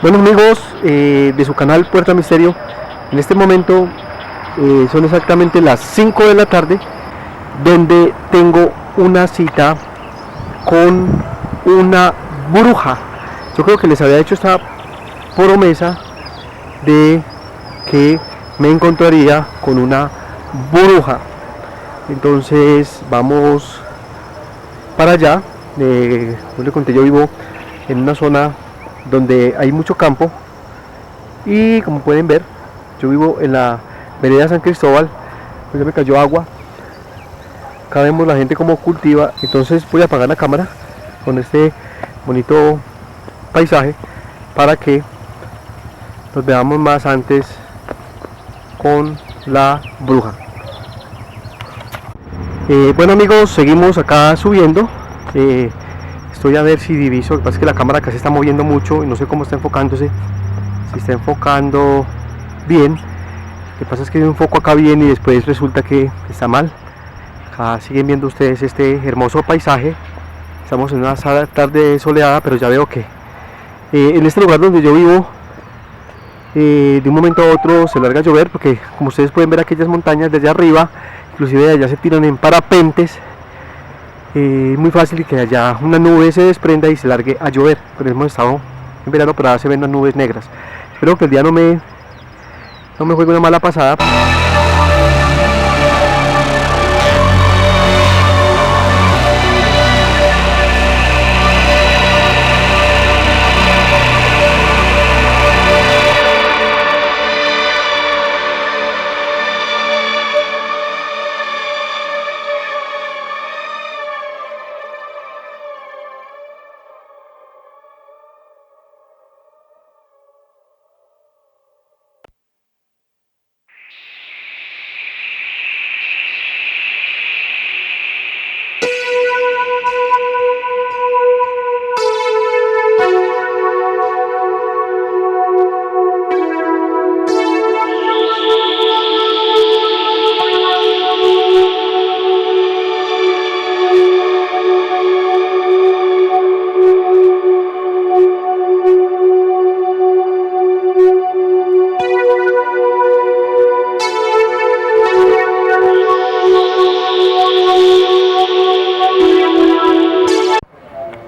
Bueno amigos de su canal Puerta Misterio, en este momento son exactamente las 5 de la tarde, donde tengo una cita con una bruja. Yo creo que les había hecho esta promesa de que me encontraría con una bruja. Entonces vamos para allá. Como les conté, yo vivo en una zona donde hay mucho campo y como pueden ver, yo vivo en la vereda San Cristóbal. Pues ya me cayó agua. Acá vemos la gente como cultiva. Entonces voy a apagar la cámara con este bonito paisaje para que nos veamos más antes con la bruja. Bueno amigos, seguimos acá subiendo. Estoy a ver si diviso. Lo que pasa es que la cámara acá se está moviendo mucho y no sé cómo está enfocándose. Si está enfocando bien. Lo que pasa es que hay un foco acá bien y después resulta que está mal. Acá siguen viendo ustedes este hermoso paisaje. Estamos en una tarde soleada, pero ya veo que en este lugar donde yo vivo, de un momento a otro se larga a llover, porque como ustedes pueden ver, aquellas montañas desde arriba, inclusive de allá se tiran en parapentes. Es muy fácil que allá una nube se desprenda y se largue a llover. Pero hemos estado en verano, pero ahora se ven las nubes negras. Espero que el día no me juegue una mala pasada.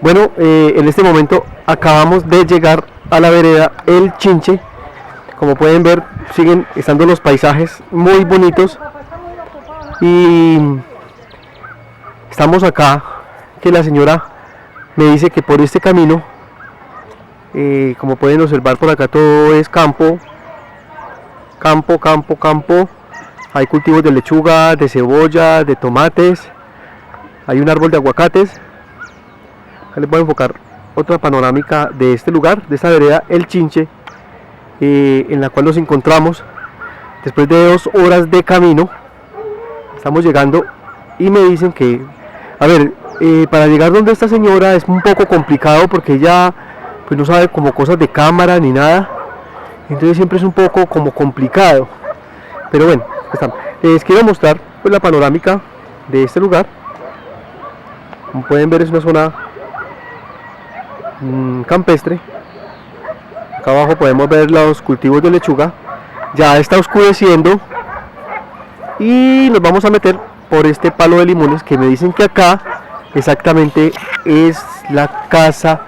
Bueno, en este momento acabamos de llegar a la vereda El Chinche. Como pueden ver, siguen estando los paisajes muy bonitos. Y estamos acá, que la señora me dice que por este camino, como pueden observar por acá, todo es campo. Campo, campo, campo. Hay cultivos de lechuga, de cebolla, de tomates. Hay un árbol de aguacates. Acá les voy a enfocar otra panorámica de este lugar, de esta vereda El Chinche, en la cual nos encontramos después de 2 horas de camino. Estamos llegando y me dicen que, a ver, para llegar donde esta señora es un poco complicado porque ella pues no sabe como cosas de cámara ni nada, entonces siempre es un poco como complicado, pero bueno, les quiero mostrar pues la panorámica de este lugar. Como pueden ver, es una zona campestre. Acá abajo podemos ver los cultivos de lechuga. Ya está oscureciendo y nos vamos a meter por este palo de limones, que me dicen que acá exactamente es la casa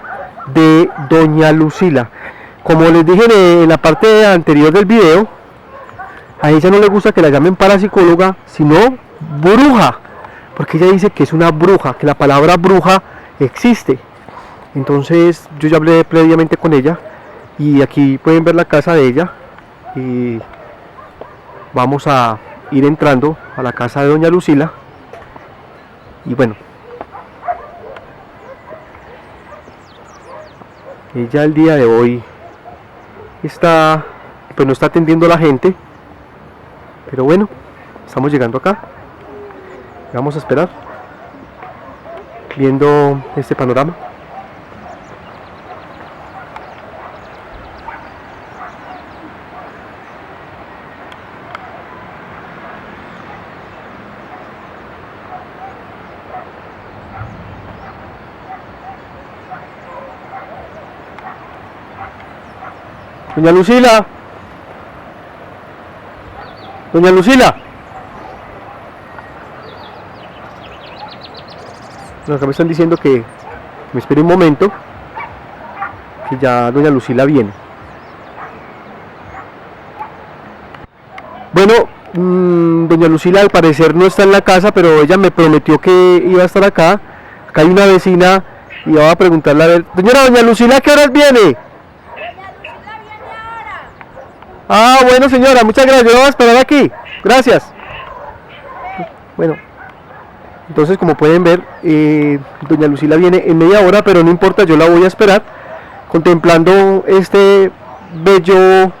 de doña Lucila. Como les dije en la parte anterior del video, a ella no le gusta que la llamen parapsicóloga, sino bruja, porque ella dice que es una bruja, que la palabra bruja existe. Entonces yo ya hablé previamente con ella y aquí pueden ver la casa de ella y vamos a ir entrando a la casa de doña Lucila. Y bueno, ella el día de hoy pues no está atendiendo a la gente, pero bueno, estamos llegando acá. Vamos a esperar viendo este panorama. Doña Lucila. Doña Lucila. Bueno, acá me están diciendo que me espere un momento, que ya doña Lucila viene. Bueno, doña Lucila al parecer no está en la casa, pero ella me prometió que iba a estar acá. Acá hay una vecina y va a preguntarle a ver. Doña Lucila, ¿qué horas viene? Doña Lucila viene ahora. Ah, bueno señora, muchas gracias, yo voy a esperar aquí. Gracias. Bueno, entonces como pueden ver, doña Lucila viene en media hora, pero no importa, yo la voy a esperar, contemplando este bello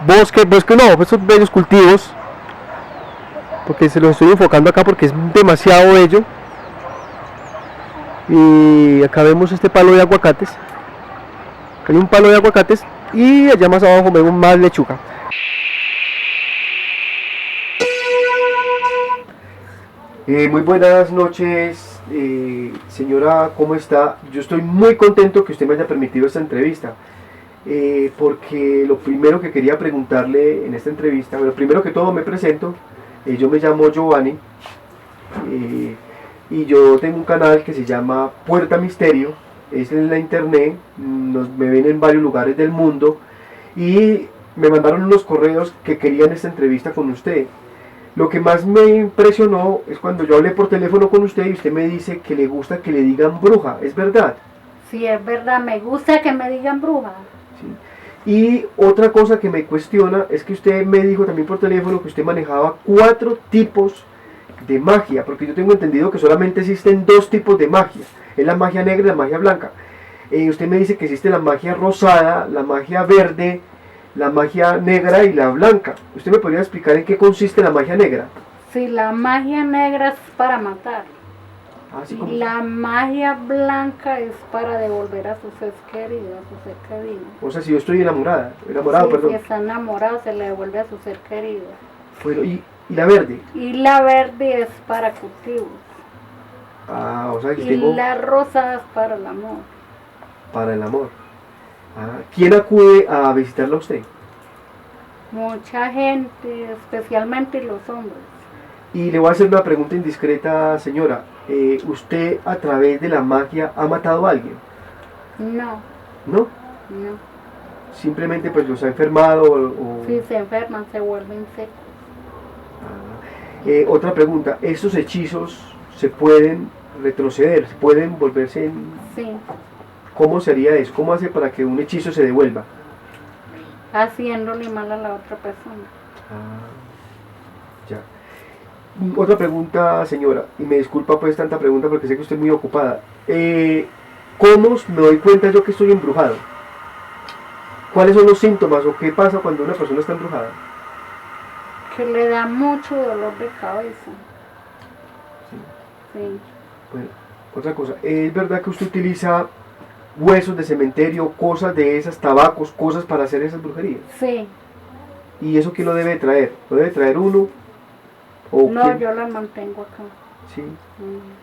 bosque no, estos bellos cultivos, porque se los estoy enfocando acá porque es demasiado bello. Y acá vemos este palo de aguacates. Acá hay un palo de aguacates y allá más abajo vemos más lechuga. Muy buenas noches, señora, ¿cómo está? Yo estoy muy contento que usted me haya permitido esta entrevista, porque lo primero que quería preguntarle en esta entrevista, bueno, primero que todo me presento, yo me llamo Giovanni, y yo tengo un canal que se llama Puerta Misterio, es en la internet, me ven en varios lugares del mundo, y me mandaron unos correos que querían esta entrevista con usted. Lo que más me impresionó es cuando yo hablé por teléfono con usted y usted me dice que le gusta que le digan bruja, ¿es verdad? Sí, es verdad, me gusta que me digan bruja. Sí. Y otra cosa que me cuestiona es que usted me dijo también por teléfono que usted manejaba 4 tipos de magia, porque yo tengo entendido que solamente existen 2 tipos de magia, es la magia negra y la magia blanca. Usted me dice que existe la magia rosada, la magia verde, la magia negra y la blanca. ¿Usted me podría explicar en qué consiste la magia negra? Sí, la magia negra es para matar. Así Y como... la magia blanca es para devolver a su ser querido, a su ser querido. O sea, si yo estoy enamorado, Sí, perdón. si está enamorado se le devuelve a su ser querido. Bueno, ¿y la verde? Y la verde es para cultivos. Ah, o sea, que Y tengo la rosa es para el amor. para el amor. Ah, ¿quién acude a visitarla a usted? Mucha gente, especialmente los hombres. Y le voy a hacer una pregunta indiscreta, señora. ¿Usted a través de la magia ha matado a alguien? No, ¿No? no. Simplemente pues los ha enfermado o... Si se enferman, se vuelven secos. Ah, otra pregunta. ¿Estos hechizos se pueden retroceder? ¿Se pueden volverse en...? Sí, ¿Cómo sería eso? ¿Cómo hace para que un hechizo se devuelva? haciéndole mal a la otra persona. Ah, ya. Otra pregunta, señora, y me disculpa pues tanta pregunta porque sé que usted es muy ocupada. ¿Cómo me doy cuenta yo que estoy embrujado? ¿Cuáles son los síntomas o qué pasa cuando una persona está embrujada? Que le da mucho dolor de cabeza. Sí. Sí. Bueno, otra cosa, ¿es verdad que usted utiliza huesos de cementerio, cosas de esas, tabacos, cosas para hacer esas brujerías? Sí. ¿Y eso quién lo debe traer? ¿Lo debe traer uno? ¿O No, quién? yo las mantengo acá. Sí. Mm.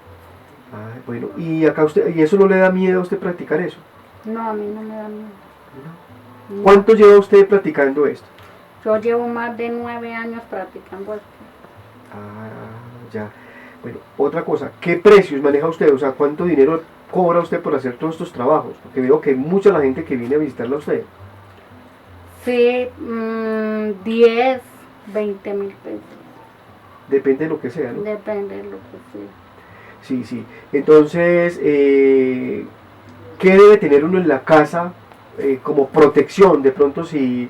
Ah, bueno, ¿y acá usted, y eso no le da miedo a usted practicar eso? No, a mí no me da miedo. No. ¿Cuánto lleva usted practicando esto? Yo llevo más de 9 años practicando esto. Ah, ya. Bueno, otra cosa, ¿qué precios maneja usted? O sea, ¿cuánto dinero cobra usted por hacer todos estos trabajos? Porque veo que mucha la gente que viene a visitarla a usted. Sí, 10, 20 mil pesos. Depende de lo que sea, ¿no? Depende de lo que sea. Sí, sí. Entonces, ¿qué debe tener uno en la casa como protección? De pronto, si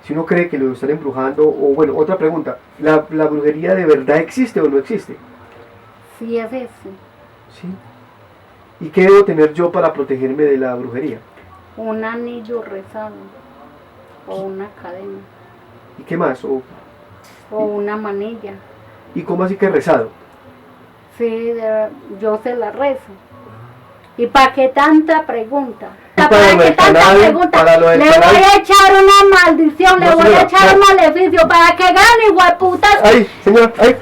uno cree que lo están embrujando, o bueno, otra pregunta, ¿la brujería de verdad existe o no existe? Sí, es ese. Sí. ¿Y qué debo tener yo para protegerme de la brujería? Un anillo rezado. O una cadena. ¿Y qué más? O una manilla. ¿Y cómo así que rezado? Sí, yo se la rezo. ¿Y para qué tanta pregunta? Para ¿Para lo qué del tanta canal, pregunta? para lo del Le canal. voy a echar una maldición, No, le voy señora, a echar no. un maleficio para que gane, hueputas. ¡Ay, señora! ¡Ay!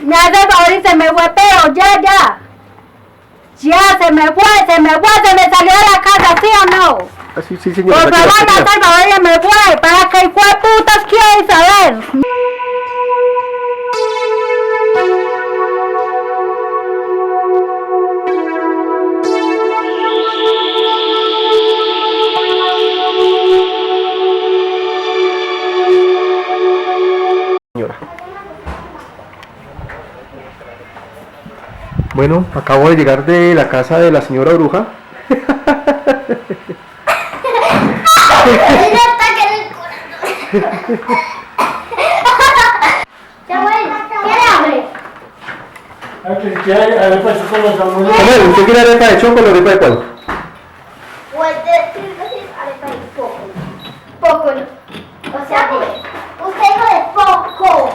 Me hace favor y se me fue, pero ya. Ya se me fue, se me salió de la casa, ¿sí o no? Así, sí, señora. Por favor, no te favor, me fue. ¿Para qué putas quieres saber? Señora. Bueno, acabo de llegar de la casa de la señora bruja. Comer, ¿usted quiere arepa de chocolate o arepa de cuál? Poco, no. O sea, usted dijo de poco.